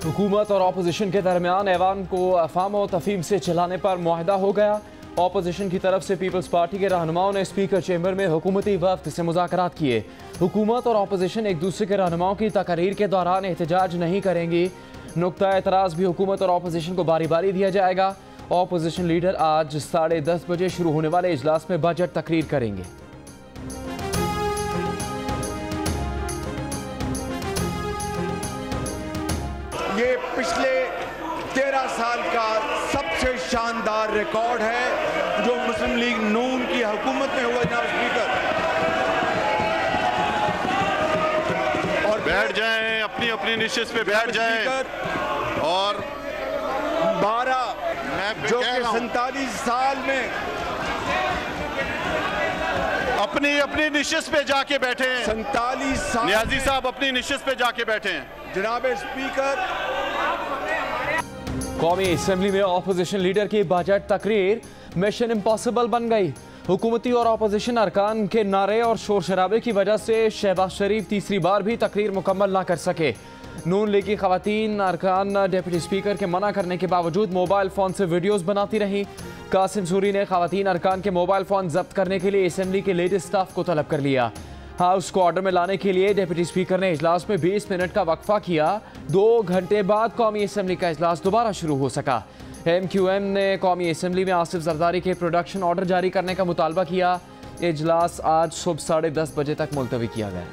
हुकूमत और अपोजिशन के दरमियान ऐवान को अफाम और तफहीम से चलाने पर मुआहदा हो गया। अपोजिशन की तरफ से पीपल्स पार्टी के रहनुमाओं ने स्पीकर चैम्बर में हुकूमती वफ्द से मुज़ाकरात किए। हुकूमत और अपोजिशन एक दूसरे के रहनुमाओं की तकरीर के दौरान एहतजाज नहीं करेंगी। नुक्ता एतराज़ भी हुकूमत और अपोजिशन को बारी बारी दिया जाएगा। अपोजिशन लीडर आज 10:30 बजे शुरू होने वाले इजलास में बजट तकरीर करेंगे। ये पिछले 13 साल का सबसे शानदार रिकॉर्ड है जो मुस्लिम लीग नून की हुकूमत में हुआ। जनाब स्पीकर, और बैठ जाएं, अपनी अपनी निश्चित पे बैठ जाएं। और 12 जो कि 47 साल में अपनी अपनी निश्चित पे जाके बैठे हैं। 47 साल नियाजी साहब अपनी निश्चित पे जाके बैठे हैं। जनाब स्पीकर, कौमी असेंबली में अपोजिशन लीडर की बजट तकरीर मिशन इम्पॉसिबल बन गई। हुकूमती और अपोजिशन अरकान के नारे और शोर शराबे की वजह से शहबाज शरीफ तीसरी बार भी तकरीर मुकम्मल ना कर सके। नून लीग की खवातीन अरकान डिप्टी स्पीकर के मना करने के बावजूद मोबाइल फ़ोन से वीडियोज़ बनाती रहीं। कासिम सूरी ने खवातीन अरकान के मोबाइल फ़ोन जब्त करने के लिए असेंबली के लेडी स्टाफ को तलब कर लिया। हाउस को ऑर्डर में लाने के लिए डिप्टी स्पीकर ने इजलास में 20 मिनट का वक्फा किया। 2 घंटे बाद कौमी असेंबली का इजलास दोबारा शुरू हो सका। MQM ने कौमी असेंबली में आसिफ जरदारी के प्रोडक्शन ऑर्डर जारी करने का मुतालबा किया। इजलास आज सुबह 10:30 बजे तक मुलतवी किया गया।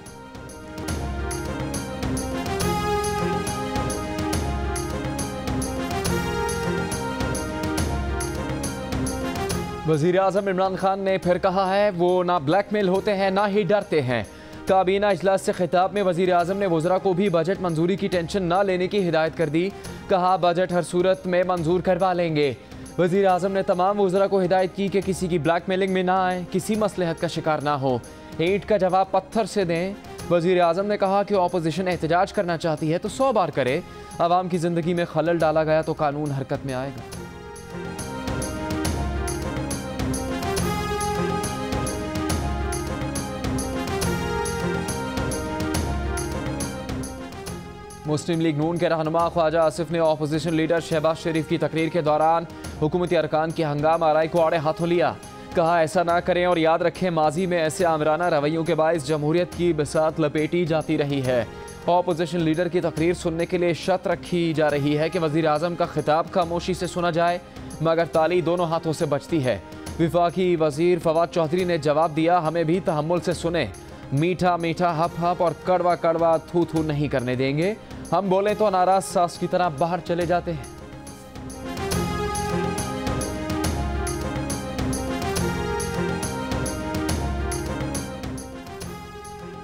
वज़ीर आज़म इमरान खान ने फिर कहा है वो ना ब्लैकमेल होते हैं ना ही डरते हैं। काबीना इजलास से खिताब में वज़ीर आज़म ने वज़रा को भी बजट मंजूरी की टेंशन ना लेने की हिदायत कर दी। कहा बजट हर सूरत में मंजूर करवा लेंगे। वज़ीर आज़म ने तमाम वज़रा को हिदायत की कि किसी की ब्लैकमेलिंग में ना आए, किसी मसलहत का शिकार ना हो, ईंट का जवाब पत्थर से दें। वज़ीर आज़म ने कहा कि अपोजिशन एहतजाज करना चाहती है तो 100 बार करे। आवाम की ज़िंदगी में खलल डाला गया तो कानून हरकत में आएगा। मुस्लिम लीग नून के रहनुमा ख्वाजा आसिफ ने अपोजिशन लीडर शहबाज शरीफ की तकरीर के दौरान हुकूमती अरकान की हंगामा आराई को आड़े हाथों लिया। कहा ऐसा ना करें और याद रखें माजी में ऐसे आमराना रवैयों के बायस जमहूरियत की बिसात लपेटी जाती रही है। अपोजिशन लीडर की तकरीर सुनने के लिए शर्त रखी जा रही है कि वज़ीर आज़म का खिताब खामोशी से सुना जाए, मगर ताली दोनों हाथों से बचती है। विफाकी वज़ीर फवाद चौधरी ने जवाब दिया, हमें भी तहम्मुल से सुने, मीठा मीठा हप हप और कड़वा कड़वा थू थू नहीं करने देंगे। हम बोले तो नाराज सास की तरह बाहर चले जाते हैं।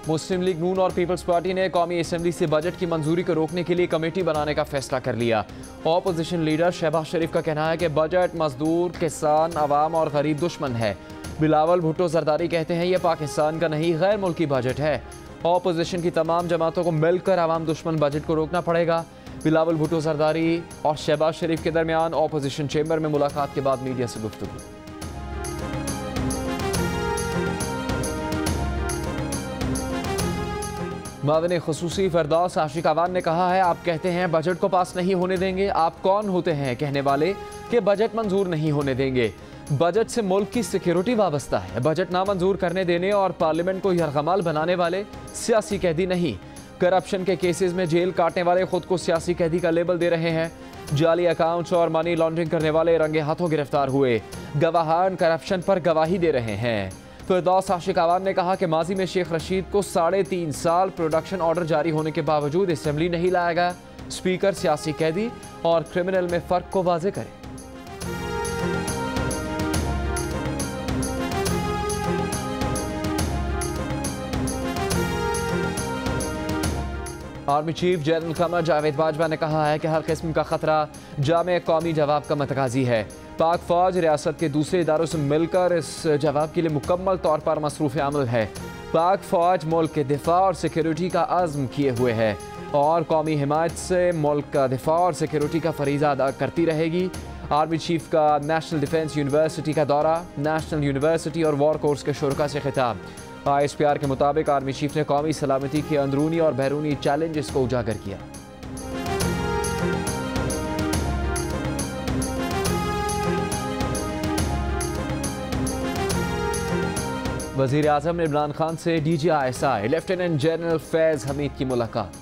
मुस्लिम लीग नून और पीपल्स पार्टी ने कौमी असेंबली से बजट की मंजूरी को रोकने के लिए कमेटी बनाने का फैसला कर लिया। अपोजिशन लीडर शहबाज शरीफ का कहना है कि बजट मजदूर, किसान, अवाम और गरीब दुश्मन है। बिलावल भुट्टो जरदारी कहते हैं यह पाकिस्तान का नहीं गैर मुल्की बजट है। अपोजिशन की तमाम जमातों को मिलकर आवाम दुश्मन बजट को रोकना पड़ेगा। बिलावल भुट्टो जरदारी और शहबाज शरीफ के दरमियान अपोजिशन चैम्बर में मुलाकात के बाद मीडिया से गुफ्तगू। माविन खुसूसी फरदौस आशिक अवान ने कहा है, आप कहते हैं बजट को पास नहीं होने देंगे, आप कौन होते हैं कहने वाले कि बजट मंजूर नहीं होने देंगे। बजट से मुल्क की सिक्योरिटी वाबस्ता है। बजट नामंजूर करने देने और पार्लियामेंट को यरगमाल बनाने वाले सियासी कैदी नहीं। करप्शन के केसेस में जेल काटने वाले खुद को सियासी कैदी का लेबल दे रहे हैं। जाली अकाउंट्स और मनी लॉन्ड्रिंग करने वाले रंगे हाथों गिरफ्तार हुए। गवाहान करप्शन पर गवाही दे रहे हैं। फिरदौस आशिक अवान ने कहा कि माजी में शेख रशीद को 3.5 साल प्रोडक्शन ऑर्डर जारी होने के बावजूद असेंबली नहीं लाया गया। स्पीकर सियासी कैदी और क्रिमिनल में फ़र्क को वाज़े करें। Army chief general Qamar Javed Bajwa ने कहा है कि हर किस्म का खतरा जामे कौमी जवाब का मतगाजी है। पाक फौज रियासत के दूसरे इदारों से मिलकर इस जवाब के लिए मुकम्मल तौर पर मसरूफ़ अमल है। पाक फौज मुल्क के दिफा और सिक्योरिटी का अज़्म किए हुए है और कौमी हिमायत से मुल्क का दिफा और सिक्योरिटी का फरीज़ा अदा करती रहेगी। आर्मी चीफ का नेशनल डिफेंस यूनिवर्सिटी का दौरा, नेशनल यूनिवर्सिटी और वॉर कोर्स के शुरा से खिताब। ISPR के मुताबिक आर्मी चीफ ने कौमी सलामती के अंदरूनी और बैरूनी चैलेंजेस को उजागर किया। वज़ीर आज़म इमरान खान से DGISI लेफ्टिनेंट जनरल फैज़ हमीद की मुलाकात।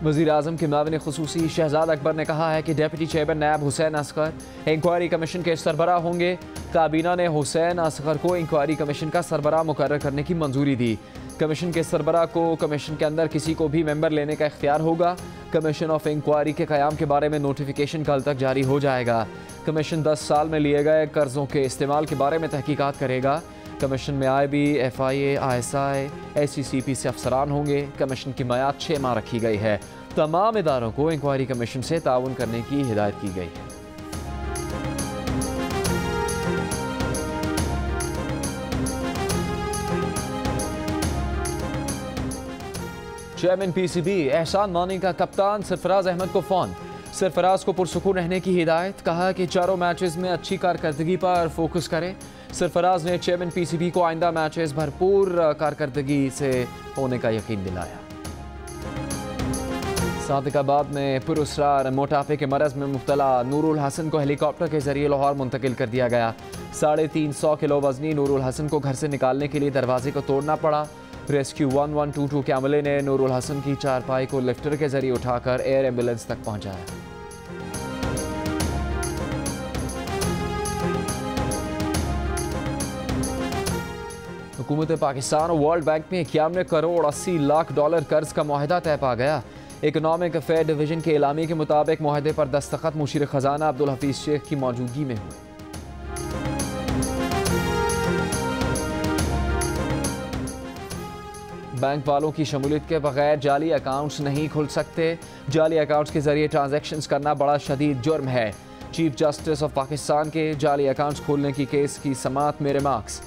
वज़ीर आज़म के मुआविन ख़ुसूसी शहजाद अकबर ने कहा है कि डिप्टी चेयरमैन नायब हुसैन असगर इंक्वायरी कमीशन के सरबराह होंगे। काबीना ने हुसैन असगर को इंक्वायरी कमीशन का सरबराह मुकर्रर करने की मंजूरी दी। कमीशन के सरबराह को कमीशन के अंदर किसी को भी मेंबर लेने का इख्तियार होगा। कमीशन ऑफ इंक्वायरी के क़याम के बारे में नोटिफिकेशन कल तक जारी हो जाएगा। कमीशन 10 साल में लिए गए कर्ज़ों के इस्तेमाल के बारे में तहकीकात करेगा। कमीशन में IB, FIA, ISI, SCCP से अफसरान होंगे। कमीशन की मियाद 6 माह रखी गई है। तमाम इदारों को इंक्वायरी कमीशन से ताउन करने की हिदायत की गई है। चेयरमैन PCB एहसान मानी का कप्तान सरफराज अहमद को फ़ोन। सरफराज को पुरसुकून रहने की हिदायत, कहा कि चारों मैचेस में अच्छी कारकर्दगी पर फोकस करें। सरफराज ने चेयरमैन PCB को आइंदा मैचेस भरपूर कारकर्दगी से होने का यकीन दिलाया। सादिकाबाद में पुरस्कार मोटापे के मरज में मुब्तला नूरुल हसन को हेलीकॉप्टर के जरिए लाहौर मुंतकिल कर दिया गया। 350 किलो वजनी नूरुल हसन को घर से निकालने के लिए दरवाजे को तोड़ना पड़ा। रेस्क्यू 1122 के अमले ने नूरुल हसन की चारपाई को लिफ्टर के जरिए उठाकर एयर एम्बुलेंस तक पहुंचाया। हुकूमत पाकिस्तान और वर्ल्ड बैंक में 51 करोड़ 80 लाख डॉलर कर्ज का मुआहदा तय पा गया। इकनॉमिक अफेयर डिवीजन के एलामी के मुताबिक मुआहदे पर दस्तखत मुशीर खजाना अब्दुल हफीज शेख की मौजूदगी में हुए। बैंक वालों की शमूलियत के बगैर जाली अकाउंट्स नहीं खुल सकते। जाली अकाउंट्स के जरिए ट्रांजैक्शंस करना बड़ा शदीद जुर्म है। चीफ जस्टिस ऑफ पाकिस्तान के जाली अकाउंट्स खोलने की केस की समाअत में रिमार्क्स।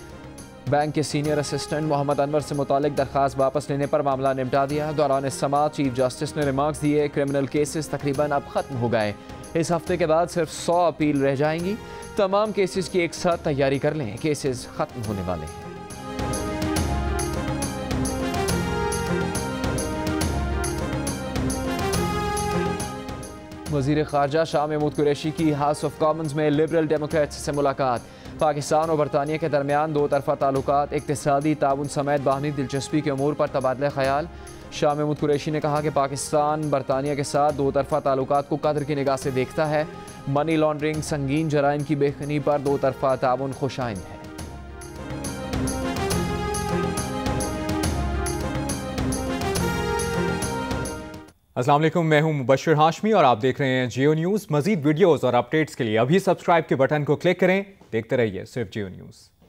बैंक के सीनियर असिस्टेंट मोहम्मद अनवर से मुतालिक दरख्वास्त वापस लेने पर मामला निपटा दिया। दौरान इस समाअत चीफ जस्टिस ने रिमार्क्स दिए, क्रिमिनल केसेस तकरीबन अब खत्म हो गए। इस हफ्ते के बाद सिर्फ 100 अपील रह जाएंगी। तमाम केसेस की एक साथ तैयारी कर लें, केसेस खत्म होने वाले हैं। वज़ीर ख़ारजा शाह महमूद कुरैशी की हाउस ऑफ कॉमन्स में लिबरल डेमोक्रेट्स से मुलाकात। पाकिस्तान और बरतानिया के दरमियान दो तरफ़ा ताल्लुकात, इक़्तिसादी ताउन समेत बाहमी दिलचस्पी के अमूर पर तबादला ख़याल। शाह महमूद कुरैशी ने कहा कि पाकिस्तान बरतानिया के साथ दो तरफ़ा ताल्लुकात को कदर की निगाह से देखता है। मनी लॉन्ड्रिंग, संगीन जराइम की बेखनी पर दो तरफ़ा ताउन खुशाइंद है। अस्सलाम वालेकुम, मैं हूं मुबश्शिर हाशमी और आप देख रहे हैं जियो न्यूज़। मज़ीद वीडियोस और अपडेट्स के लिए अभी सब्सक्राइब के बटन को क्लिक करें। देखते रहिए सिर्फ जियो न्यूज़।